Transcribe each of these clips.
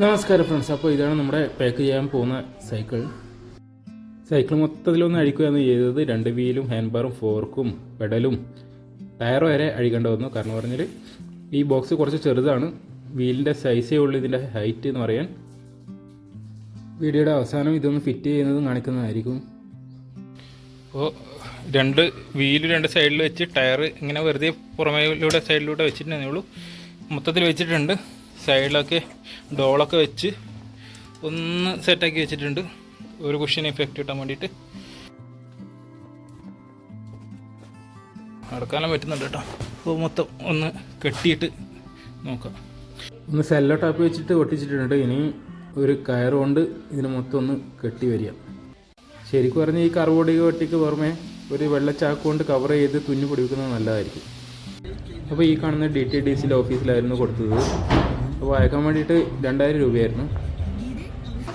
നമസ്കാരം ഫ്രണ്ട്സ്. അപ്പോൾ ഇതാണ് നമ്മുടെ പാക്ക് ചെയ്യാൻ പോകുന്ന സൈക്കിൾ മൊത്തത്തിലൊന്ന് അഴിക്കുകയാണ് ചെയ്തത്. 2 വീലും ഹാൻഡ് ബാറും ഫോർക്കും പെഡലും ടയർ വരെ അഴിക്കേണ്ടി വന്നു. കാരണം പറഞ്ഞാൽ ഈ ബോക്സ് കുറച്ച് ചെറുതാണ്, വീലിൻ്റെ സൈസേ ഉള്ളൂ ഇതിൻ്റെ ഹൈറ്റ് എന്ന് പറയാൻ. വീഡിയോയുടെ അവസാനം ഇതൊന്ന് ഫിറ്റ് ചെയ്യുന്നതും കാണിക്കുന്നതായിരിക്കും. അപ്പോൾ 2 വീല് 2 സൈഡിൽ വെച്ച് ടയർ ഇങ്ങനെ വെറുതെ പുറമേലൂടെ സൈഡിലൂടെ വെച്ചിട്ടുണ്ടേ ഉള്ളൂ. മൊത്തത്തിൽ വെച്ചിട്ടുണ്ട്. സൈഡിലൊക്കെ ഡോളൊക്കെ വെച്ച് ഒന്ന് സെറ്റാക്കി വെച്ചിട്ടുണ്ട്, ഒരു കുഷ്യൻ എഫക്റ്റ് കിട്ടാൻ വേണ്ടിയിട്ട്. നടക്കാനും പറ്റുന്നുണ്ട് കേട്ടോ. അപ്പോൾ മൊത്തം ഒന്ന് കെട്ടിയിട്ട് നോക്കാം. ഒന്ന് സെല്ലോ ടാപ്പ് വെച്ചിട്ട് ഒട്ടിച്ചിട്ടുണ്ട്. ഇനി ഒരു കയർ കൊണ്ട് ഇതിന് മൊത്തം ഒന്ന് കെട്ടി വരിക. ശരിക്കും പറഞ്ഞാൽ ഈ കറുപൊടി കെട്ടിക്ക് പുറമെ ഒരു വെള്ളച്ചാക്ക് കൊണ്ട് കവർ ചെയ്ത് തുന്നി പിടിക്കുന്നത് നല്ലതായിരിക്കും. അപ്പോൾ ഈ കാണുന്ന DTDCയിലെ ഓഫീസിലായിരുന്നു കൊടുത്തത്. അപ്പോൾ അയക്കാൻ വേണ്ടിയിട്ട് 2000 രൂപയായിരുന്നു.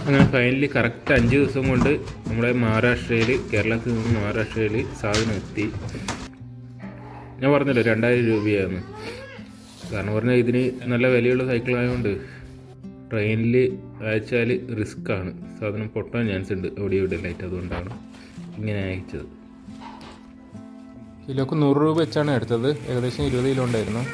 അങ്ങനെ ഫൈനലി കറക്റ്റ് 5 ദിവസം കൊണ്ട് നമ്മുടെ കേരളത്തിൽ നിന്ന് മഹാരാഷ്ട്രയിൽ സാധനം എത്തി. ഞാൻ പറഞ്ഞല്ലോ 2000 രൂപയാണ്. കാരണം പറഞ്ഞാൽ ഇതിന് നല്ല വിലയുള്ള സൈക്കിളായതുകൊണ്ട് ട്രെയിനിൽ അയച്ചാൽ റിസ്ക്കാണ്, സാധനം പൊട്ടാൻ ചാൻസ് ഉണ്ട് അവിടെ ഇവിടെ ലൈറ്റ്. അതുകൊണ്ടാണ് ഇങ്ങനെ അയച്ചത്. കിലോക്ക് 100 രൂപ വെച്ചാണ് എടുത്തത്. ഏകദേശം 20 കിലോ ഉണ്ടായിരുന്നു.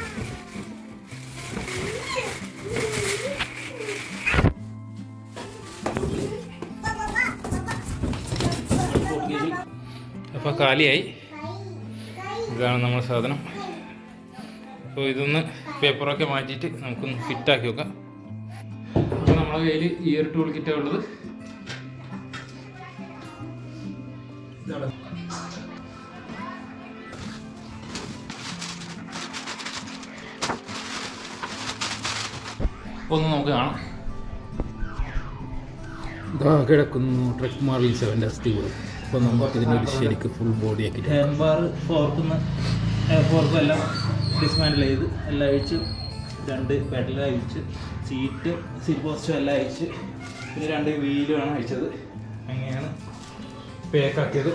അപ്പോൾ കാലിയായി. ഇതാണ് നമ്മുടെ സാധനം. അപ്പോൾ ഇതൊന്ന് പേപ്പറൊക്കെ മാറ്റിയിട്ട് നമുക്കൊന്ന് ഫിറ്റാക്കി വെക്കാം. അപ്പോൾ നമ്മളെ കയ്യിൽ ഈ ഒരു ടൂൾ കിറ്റാണ് ഉള്ളത്. അപ്പോൾ ഒന്ന് നമുക്ക് കാണാം. ഇതാ കിടക്കുന്നു ട്രക്ക് മാർലി 7 അസ്ഥി കൂടെ. അപ്പോൾ നമുക്ക് ഇതിനൊരു ശരിക്ക് ഫുൾ ബോഡി ആക്കി ഹാൻഡ് ബാർ ഫോർക്കും എല്ലാം ഡിസ്മാൻഡിൽ ചെയ്ത് എല്ലാം അഴിച്ച് 2 പെഡൽ അഴിച്ച് സീറ്റ് പോസ്റ്റും എല്ലാം അഴിച്ച് പിന്നെ 2 വീലുമാണ് അഴിച്ചത്. അങ്ങനെയാണ് പേക്കാക്കിയത്.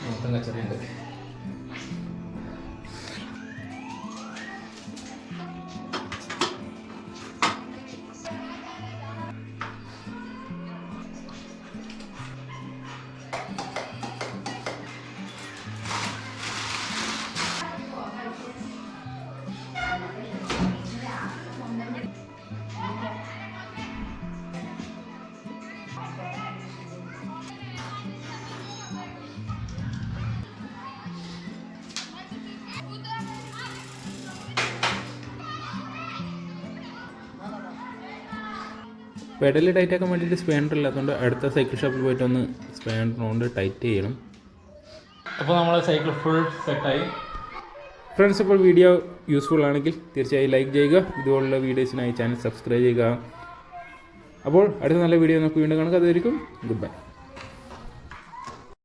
മൊത്തം കച്ചറയുണ്ട്. പെഡൽ ടൈറ്റ് ആക്കാൻ വേണ്ടിയിട്ട് സ്പാനർ ഇല്ലാത്തതുകൊണ്ട് അടുത്ത സൈക്കിൾ ഷോപ്പിൽ പോയിട്ട് ഒന്ന് സ്പാനർ കൊണ്ട് ടൈറ്റ് ചെയ്യണം. അപ്പോൾ നമ്മളെ സൈക്കിൾ ഫുൾ സെറ്റായി. ഫ്രണ്ട്സ്, അപ്പോൾ വീഡിയോ യൂസ്ഫുൾ ആണെങ്കിൽ തീർച്ചയായും ലൈക്ക് ചെയ്യുക. ഇതുപോലുള്ള വീഡിയോസിനായി ചാനൽ സബ്സ്ക്രൈബ് ചെയ്യുക. അപ്പോൾ അടുത്ത നല്ല വീഡിയോ നമുക്ക് വീണ്ടും കാണുക. അതായിരിക്കും ഗുഡ് ബൈ.